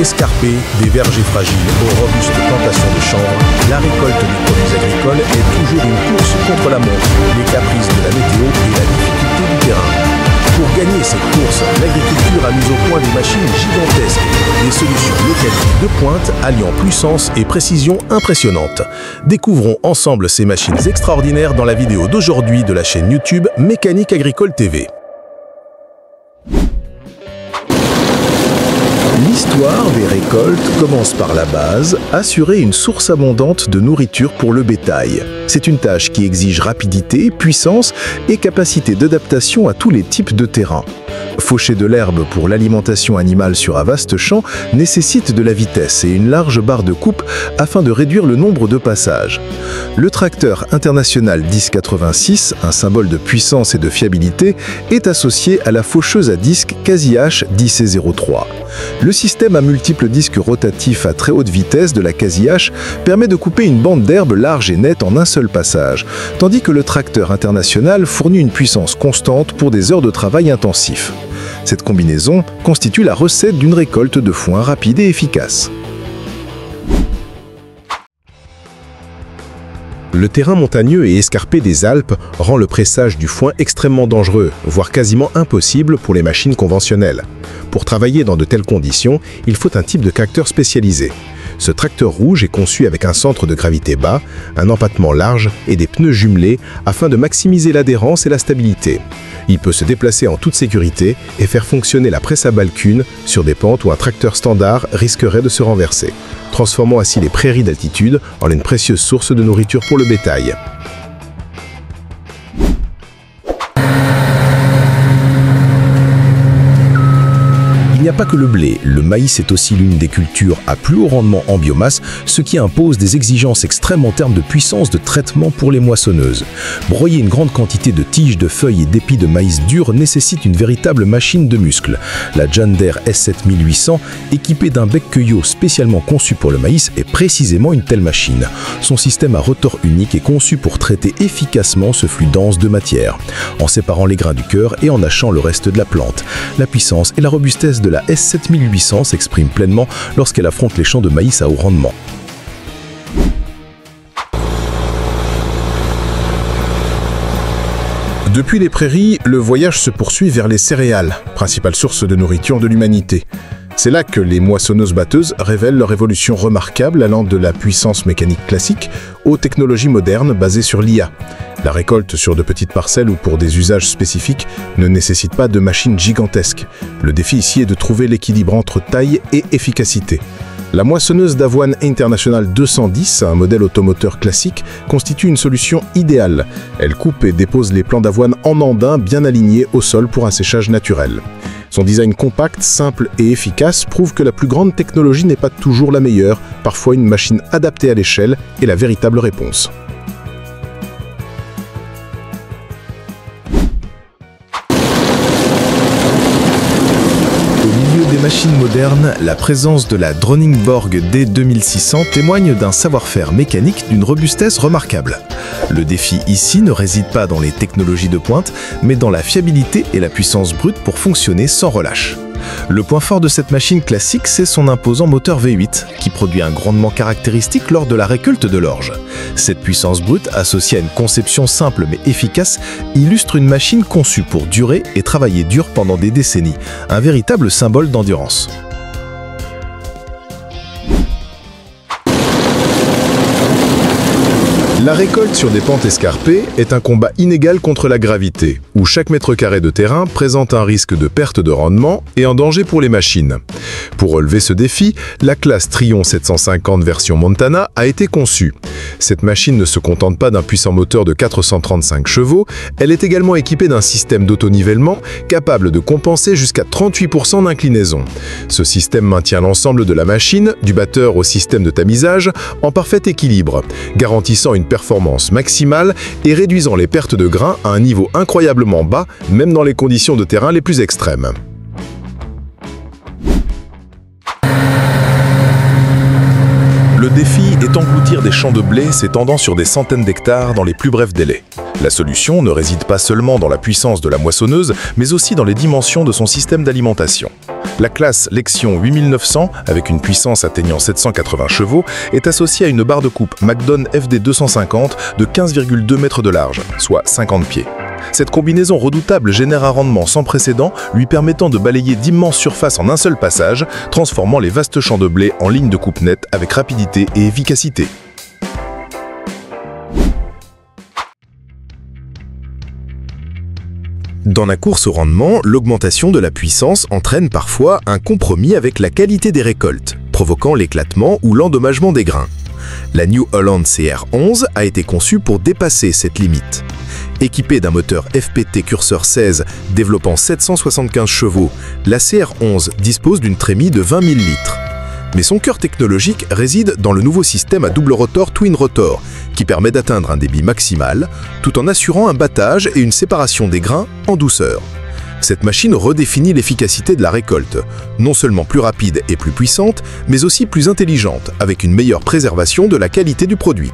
escarpées, des vergers fragiles aux robustes plantations de chanvre, la récolte des produits agricoles est toujours une course contre la montre, les caprices de la météo et la difficulté du terrain. Pour gagner cette course, l'agriculture a mis au point des machines gigantesques, des solutions mécaniques de pointe alliant puissance et précision impressionnante. Découvrons ensemble ces machines extraordinaires dans la vidéo d'aujourd'hui de la chaîne YouTube Mécanique Agricole TV. L'histoire des récoltes commence par la base, assurer une source abondante de nourriture pour le bétail. C'est une tâche qui exige rapidité, puissance et capacité d'adaptation à tous les types de terrains. Faucher de l'herbe pour l'alimentation animale sur un vaste champ nécessite de la vitesse et une large barre de coupe afin de réduire le nombre de passages. Le tracteur international 1086, un symbole de puissance et de fiabilité, est associé à la faucheuse à disque Casi-H 10C03. Le système à multiples disques rotatifs à très haute vitesse de la Casi-H permet de couper une bande d'herbe large et nette en un seul passage, tandis que le tracteur international fournit une puissance constante pour des heures de travail intensif. Cette combinaison constitue la recette d'une récolte de foin rapide et efficace. Le terrain montagneux et escarpé des Alpes rend le pressage du foin extrêmement dangereux, voire quasiment impossible pour les machines conventionnelles. Pour travailler dans de telles conditions, il faut un type de tracteur spécialisé. Ce tracteur rouge est conçu avec un centre de gravité bas, un empattement large et des pneus jumelés afin de maximiser l'adhérence et la stabilité. Il peut se déplacer en toute sécurité et faire fonctionner la presse à balcune sur des pentes où un tracteur standard risquerait de se renverser, transformant ainsi les prairies d'altitude en une précieuse source de nourriture pour le bétail. Il n'y a pas que le blé, le maïs est aussi l'une des cultures à plus haut rendement en biomasse, ce qui impose des exigences extrêmes en termes de puissance de traitement pour les moissonneuses. Broyer une grande quantité de tiges, de feuilles et d'épis de maïs dur nécessite une véritable machine de muscles. La John Deere S7800, équipée d'un bec cueillot spécialement conçu pour le maïs, est précisément une telle machine. Son système à rotor unique est conçu pour traiter efficacement ce flux dense de matière, en séparant les grains du cœur et en hachant le reste de la plante. La puissance et la robustesse de la S7800 s'exprime pleinement lorsqu'elle affronte les champs de maïs à haut rendement. Depuis les prairies, le voyage se poursuit vers les céréales, principale source de nourriture de l'humanité. C'est là que les moissonneuses-batteuses révèlent leur évolution remarquable allant de la puissance mécanique classique aux technologies modernes basées sur l'IA. La récolte sur de petites parcelles ou pour des usages spécifiques ne nécessite pas de machines gigantesques. Le défi ici est de trouver l'équilibre entre taille et efficacité. La moissonneuse d'avoine International 210, un modèle automoteur classique, constitue une solution idéale. Elle coupe et dépose les plants d'avoine en andin bien alignés au sol pour un séchage naturel. Son design compact, simple et efficace prouve que la plus grande technologie n'est pas toujours la meilleure. Parfois, une machine adaptée à l'échelle est la véritable réponse. Des machines modernes, la présence de la Dronningborg D2600 témoigne d'un savoir-faire mécanique d'une robustesse remarquable. Le défi ici ne réside pas dans les technologies de pointe, mais dans la fiabilité et la puissance brute pour fonctionner sans relâche. Le point fort de cette machine classique, c'est son imposant moteur V8, qui produit un grondement caractéristique lors de la récolte de l'orge. Cette puissance brute, associée à une conception simple mais efficace, illustre une machine conçue pour durer et travailler dur pendant des décennies, un véritable symbole d'endurance. La récolte sur des pentes escarpées est un combat inégal contre la gravité, où chaque mètre carré de terrain présente un risque de perte de rendement et un danger pour les machines. Pour relever ce défi, la classe Trion 750 version Montana a été conçue. Cette machine ne se contente pas d'un puissant moteur de 435 chevaux, elle est également équipée d'un système d'autonivellement capable de compenser jusqu'à 38% d'inclinaison. Ce système maintient l'ensemble de la machine, du batteur au système de tamisage, en parfait équilibre, garantissant une performance maximale et réduisant les pertes de grains à un niveau incroyablement bas, même dans les conditions de terrain les plus extrêmes. Le défi est engloutir des champs de blé s'étendant sur des centaines d'hectares dans les plus brefs délais. La solution ne réside pas seulement dans la puissance de la moissonneuse, mais aussi dans les dimensions de son système d'alimentation. La classe Lexion 8900, avec une puissance atteignant 780 chevaux, est associée à une barre de coupe Magnum FD 250 de 15,2 mètres de large, soit 50 pieds. Cette combinaison redoutable génère un rendement sans précédent, lui permettant de balayer d'immenses surfaces en un seul passage, transformant les vastes champs de blé en lignes de coupe nette avec rapidité et efficacité. Dans la course au rendement, l'augmentation de la puissance entraîne parfois un compromis avec la qualité des récoltes, provoquant l'éclatement ou l'endommagement des grains. La New Holland CR11 a été conçue pour dépasser cette limite. Équipée d'un moteur FPT Cursor 16 développant 775 chevaux, la CR11 dispose d'une trémie de 20 000 litres. Mais son cœur technologique réside dans le nouveau système à double rotor Twin Rotor, qui permet d'atteindre un débit maximal, tout en assurant un battage et une séparation des grains en douceur. Cette machine redéfinit l'efficacité de la récolte, non seulement plus rapide et plus puissante, mais aussi plus intelligente, avec une meilleure préservation de la qualité du produit.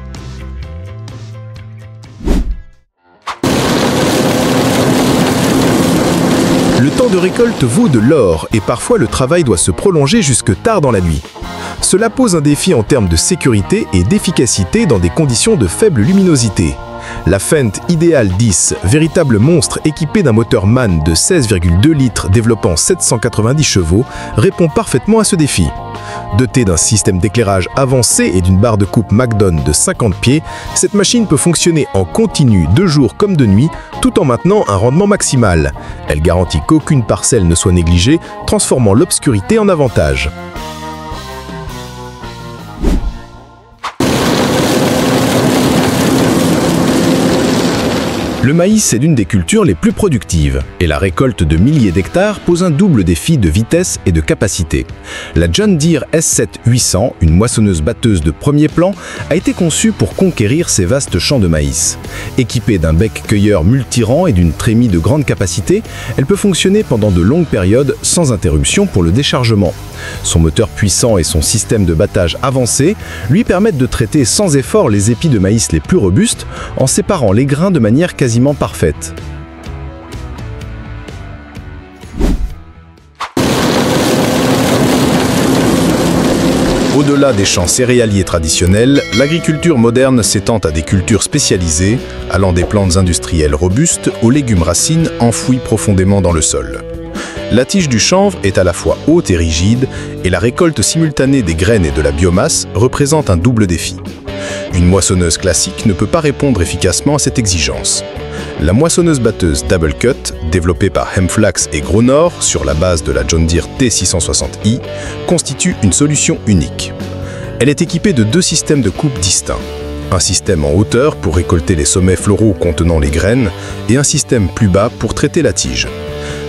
Le temps de récolte vaut de l'or et parfois le travail doit se prolonger jusque tard dans la nuit. Cela pose un défi en termes de sécurité et d'efficacité dans des conditions de faible luminosité. La Fendt Ideal 10, véritable monstre équipé d'un moteur MAN de 16,2 litres développant 790 chevaux, répond parfaitement à ce défi. Dotée d'un système d'éclairage avancé et d'une barre de coupe Magnum de 50 pieds, cette machine peut fonctionner en continu de jour comme de nuit, tout en maintenant un rendement maximal. Elle garantit qu'aucune parcelle ne soit négligée, transformant l'obscurité en avantage. Le maïs est l'une des cultures les plus productives, et la récolte de milliers d'hectares pose un double défi de vitesse et de capacité. La John Deere S7 800, une moissonneuse-batteuse de premier plan, a été conçue pour conquérir ces vastes champs de maïs. Équipée d'un bec cueilleur multirang et d'une trémie de grande capacité, elle peut fonctionner pendant de longues périodes sans interruption pour le déchargement. Son moteur puissant et son système de battage avancé lui permettent de traiter sans effort les épis de maïs les plus robustes en séparant les grains de manière quasiment parfaite. Au-delà des champs céréaliers traditionnels, l'agriculture moderne s'étend à des cultures spécialisées, allant des plantes industrielles robustes aux légumes racines enfouis profondément dans le sol. La tige du chanvre est à la fois haute et rigide, et la récolte simultanée des graines et de la biomasse représente un double défi. Une moissonneuse classique ne peut pas répondre efficacement à cette exigence. La moissonneuse-batteuse Double Cut, développée par Hemflax et Gronor sur la base de la John Deere T660i, constitue une solution unique. Elle est équipée de deux systèmes de coupe distincts. Un système en hauteur pour récolter les sommets floraux contenant les graines et un système plus bas pour traiter la tige.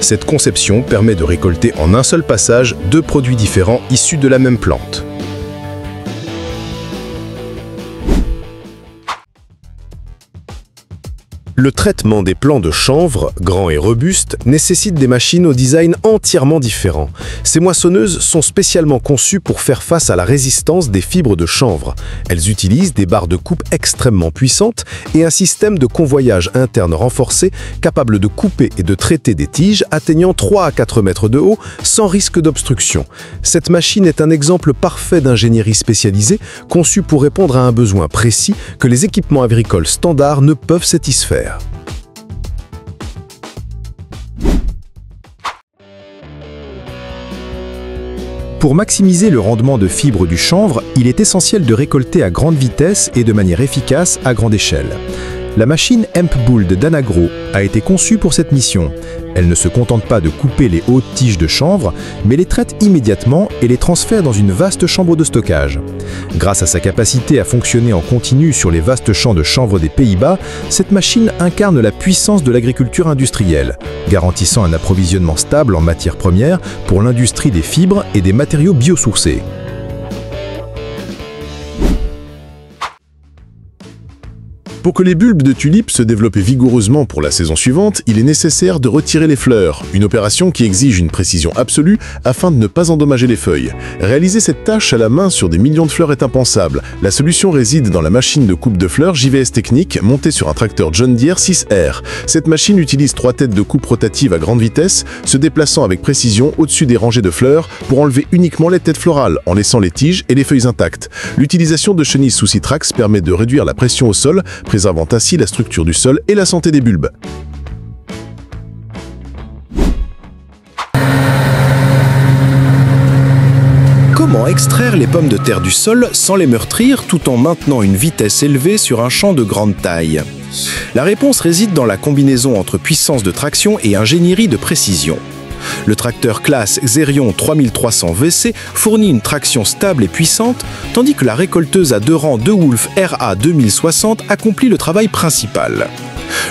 Cette conception permet de récolter en un seul passage deux produits différents issus de la même plante. Le traitement des plants de chanvre, grands et robustes, nécessite des machines au design entièrement différent. Ces moissonneuses sont spécialement conçues pour faire face à la résistance des fibres de chanvre. Elles utilisent des barres de coupe extrêmement puissantes et un système de convoyage interne renforcé capable de couper et de traiter des tiges atteignant 3 à 4 mètres de haut sans risque d'obstruction. Cette machine est un exemple parfait d'ingénierie spécialisée conçue pour répondre à un besoin précis que les équipements agricoles standards ne peuvent satisfaire. Pour maximiser le rendement de fibres du chanvre, il est essentiel de récolter à grande vitesse et de manière efficace à grande échelle. La machine Hempbull de Danagro a été conçue pour cette mission. Elle ne se contente pas de couper les hautes tiges de chanvre, mais les traite immédiatement et les transfère dans une vaste chambre de stockage. Grâce à sa capacité à fonctionner en continu sur les vastes champs de chanvre des Pays-Bas, cette machine incarne la puissance de l'agriculture industrielle, garantissant un approvisionnement stable en matières premières pour l'industrie des fibres et des matériaux biosourcés. Pour que les bulbes de tulipes se développent vigoureusement pour la saison suivante, il est nécessaire de retirer les fleurs, une opération qui exige une précision absolue afin de ne pas endommager les feuilles. Réaliser cette tâche à la main sur des millions de fleurs est impensable. La solution réside dans la machine de coupe de fleurs JVS Technique montée sur un tracteur John Deere 6R. Cette machine utilise 3 têtes de coupe rotatives à grande vitesse, se déplaçant avec précision au-dessus des rangées de fleurs pour enlever uniquement les têtes florales en laissant les tiges et les feuilles intactes. L'utilisation de chenilles sous Citrax permet de réduire la pression au sol, préservant ainsi la structure du sol et la santé des bulbes. Comment extraire les pommes de terre du sol sans les meurtrir tout en maintenant une vitesse élevée sur un champ de grande taille? La réponse réside dans la combinaison entre puissance de traction et ingénierie de précision. Le tracteur classe Xerion 3300 VC fournit une traction stable et puissante, tandis que la récolteuse à 2 rangs DeWolf RA 2060 accomplit le travail principal.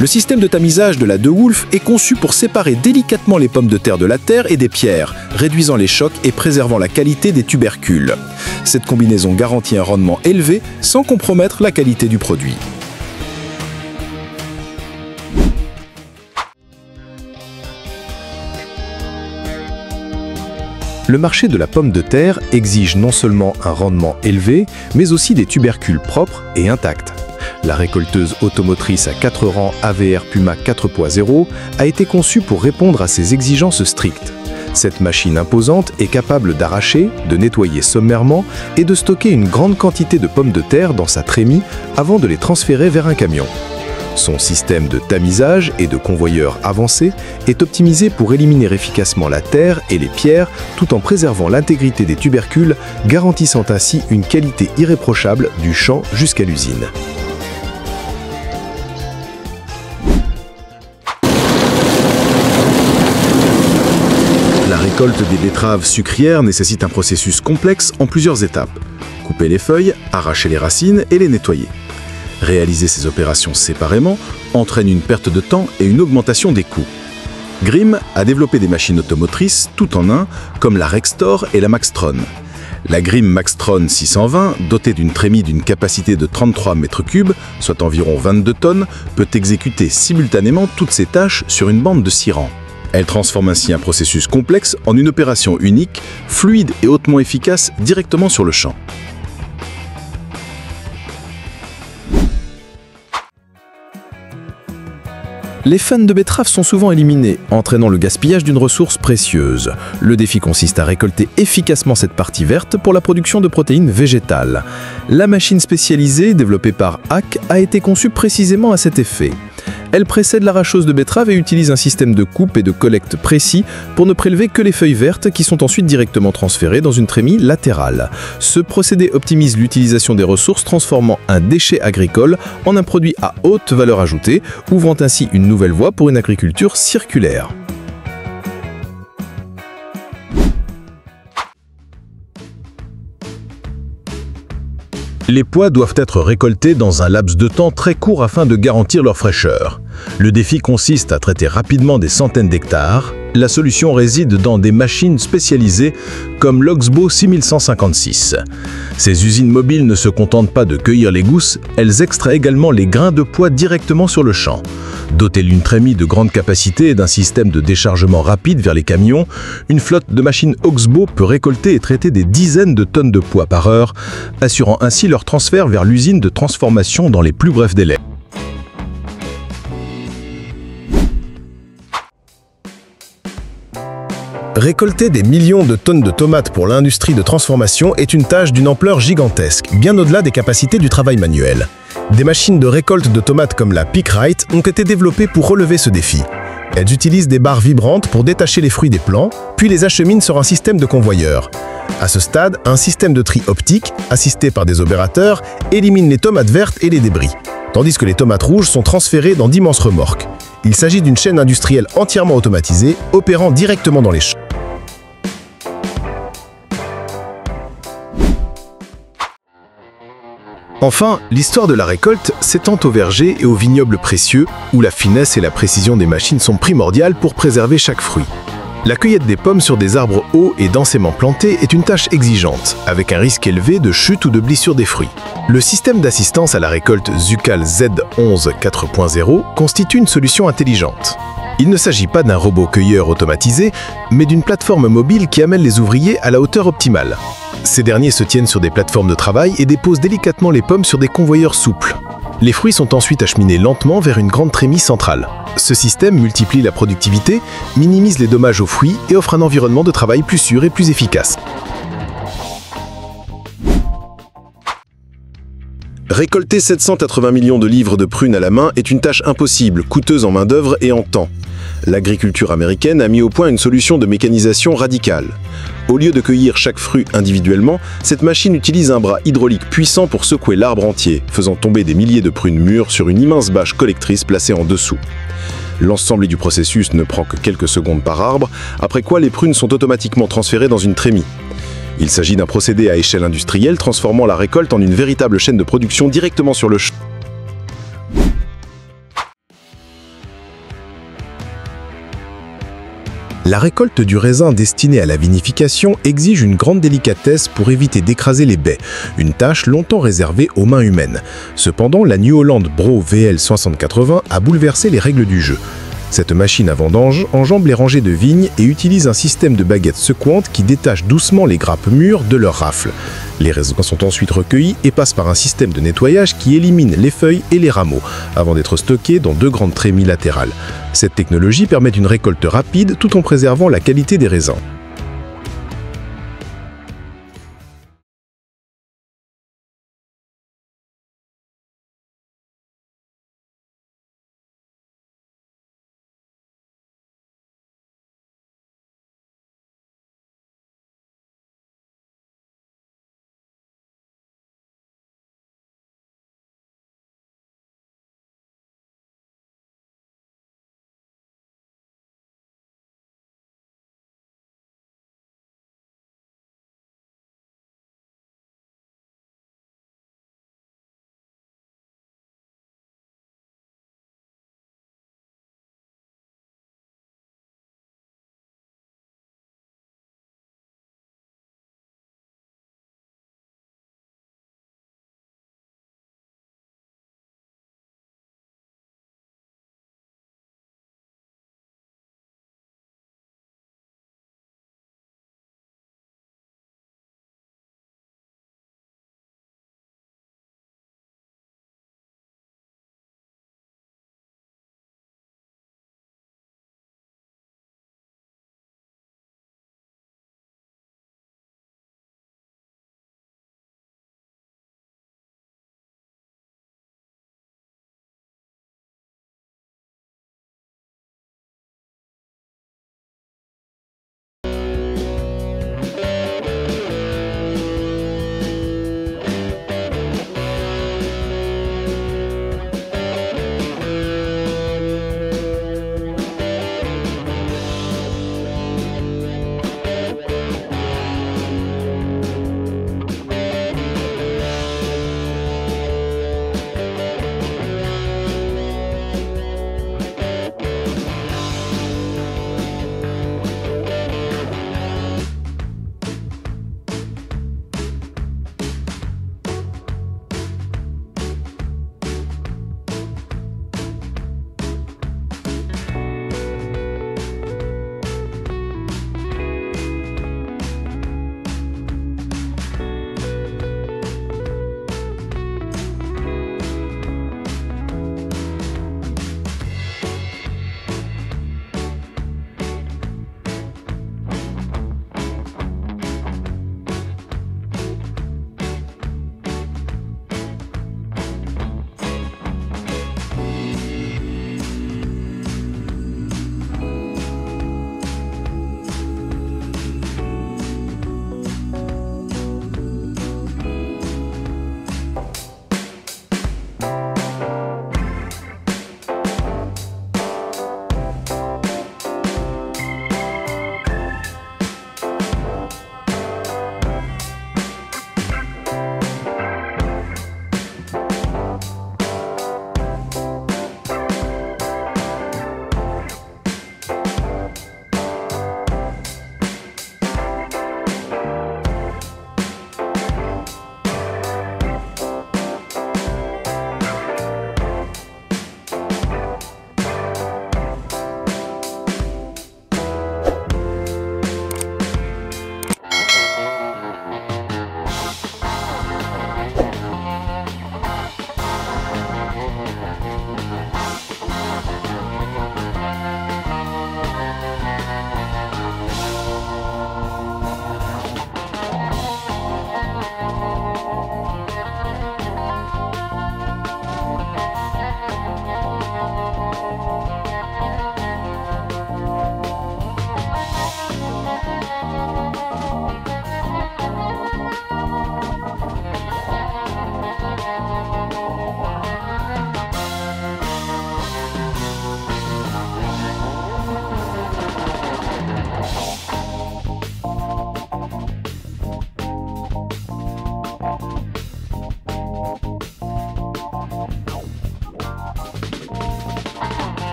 Le système de tamisage de la DeWolf est conçu pour séparer délicatement les pommes de terre de la terre et des pierres, réduisant les chocs et préservant la qualité des tubercules. Cette combinaison garantit un rendement élevé sans compromettre la qualité du produit. Le marché de la pomme de terre exige non seulement un rendement élevé, mais aussi des tubercules propres et intacts. La récolteuse automotrice à 4 rangs AVR Puma 4.0 a été conçue pour répondre à ces exigences strictes. Cette machine imposante est capable d'arracher, de nettoyer sommairement et de stocker une grande quantité de pommes de terre dans sa trémie avant de les transférer vers un camion. Son système de tamisage et de convoyeur avancé est optimisé pour éliminer efficacement la terre et les pierres tout en préservant l'intégrité des tubercules, garantissant ainsi une qualité irréprochable du champ jusqu'à l'usine. La récolte des betteraves sucrières nécessite un processus complexe en plusieurs étapes. Couper les feuilles, arracher les racines et les nettoyer. Réaliser ces opérations séparément entraîne une perte de temps et une augmentation des coûts. Grimm a développé des machines automotrices tout en un, comme la Rextor et la Maxtron. La Grimm Maxtron 620, dotée d'une trémie d'une capacité de 33 m3, soit environ 22 tonnes, peut exécuter simultanément toutes ces tâches sur une bande de 6 rangs. Elle transforme ainsi un processus complexe en une opération unique, fluide et hautement efficace directement sur le champ. Les fans de betteraves sont souvent éliminés, entraînant le gaspillage d'une ressource précieuse. Le défi consiste à récolter efficacement cette partie verte pour la production de protéines végétales. La machine spécialisée, développée par Hack, a été conçue précisément à cet effet. Elle précède l'arracheuse de betterave et utilise un système de coupe et de collecte précis pour ne prélever que les feuilles vertes qui sont ensuite directement transférées dans une trémie latérale. Ce procédé optimise l'utilisation des ressources, transformant un déchet agricole en un produit à haute valeur ajoutée, ouvrant ainsi une nouvelle voie pour une agriculture circulaire. Les pois doivent être récoltés dans un laps de temps très court afin de garantir leur fraîcheur. Le défi consiste à traiter rapidement des centaines d'hectares. La solution réside dans des machines spécialisées comme l'Oxbow 6156. Ces usines mobiles ne se contentent pas de cueillir les gousses, elles extraient également les grains de pois directement sur le champ. Dotée d'une trémie de grande capacité et d'un système de déchargement rapide vers les camions, une flotte de machines Oxbow peut récolter et traiter des dizaines de tonnes de pois par heure, assurant ainsi leur transfert vers l'usine de transformation dans les plus brefs délais. Récolter des millions de tonnes de tomates pour l'industrie de transformation est une tâche d'une ampleur gigantesque, bien au-delà des capacités du travail manuel. Des machines de récolte de tomates comme la Pickright ont été développées pour relever ce défi. Elles utilisent des barres vibrantes pour détacher les fruits des plants, puis les acheminent sur un système de convoyeur. À ce stade, un système de tri optique, assisté par des opérateurs, élimine les tomates vertes et les débris, tandis que les tomates rouges sont transférées dans d'immenses remorques. Il s'agit d'une chaîne industrielle entièrement automatisée, opérant directement dans les champs. Enfin, l'histoire de la récolte s'étend aux vergers et aux vignobles précieux, où la finesse et la précision des machines sont primordiales pour préserver chaque fruit. La cueillette des pommes sur des arbres hauts et densément plantés est une tâche exigeante, avec un risque élevé de chute ou de blessure des fruits. Le système d'assistance à la récolte Zucal Z11 4.0 constitue une solution intelligente. Il ne s'agit pas d'un robot cueilleur automatisé, mais d'une plateforme mobile qui amène les ouvriers à la hauteur optimale. Ces derniers se tiennent sur des plateformes de travail et déposent délicatement les pommes sur des convoyeurs souples. Les fruits sont ensuite acheminés lentement vers une grande trémie centrale. Ce système multiplie la productivité, minimise les dommages aux fruits et offre un environnement de travail plus sûr et plus efficace. Récolter 780 millions de livres de prunes à la main est une tâche impossible, coûteuse en main-d'œuvre et en temps. L'agriculture américaine a mis au point une solution de mécanisation radicale. Au lieu de cueillir chaque fruit individuellement, cette machine utilise un bras hydraulique puissant pour secouer l'arbre entier, faisant tomber des milliers de prunes mûres sur une immense bâche collectrice placée en dessous. L'ensemble du processus ne prend que quelques secondes par arbre, après quoi les prunes sont automatiquement transférées dans une trémie. Il s'agit d'un procédé à échelle industrielle transformant la récolte en une véritable chaîne de production directement sur le champ. La récolte du raisin destiné à la vinification exige une grande délicatesse pour éviter d'écraser les baies, une tâche longtemps réservée aux mains humaines. Cependant, la New Holland Bro VL 6080 a bouleversé les règles du jeu. Cette machine à vendange enjambe les rangées de vignes et utilise un système de baguettes secouantes qui détache doucement les grappes mûres de leur rafle. Les raisins sont ensuite recueillis et passent par un système de nettoyage qui élimine les feuilles et les rameaux, avant d'être stockés dans 2 grandes trémies latérales. Cette technologie permet une récolte rapide tout en préservant la qualité des raisins.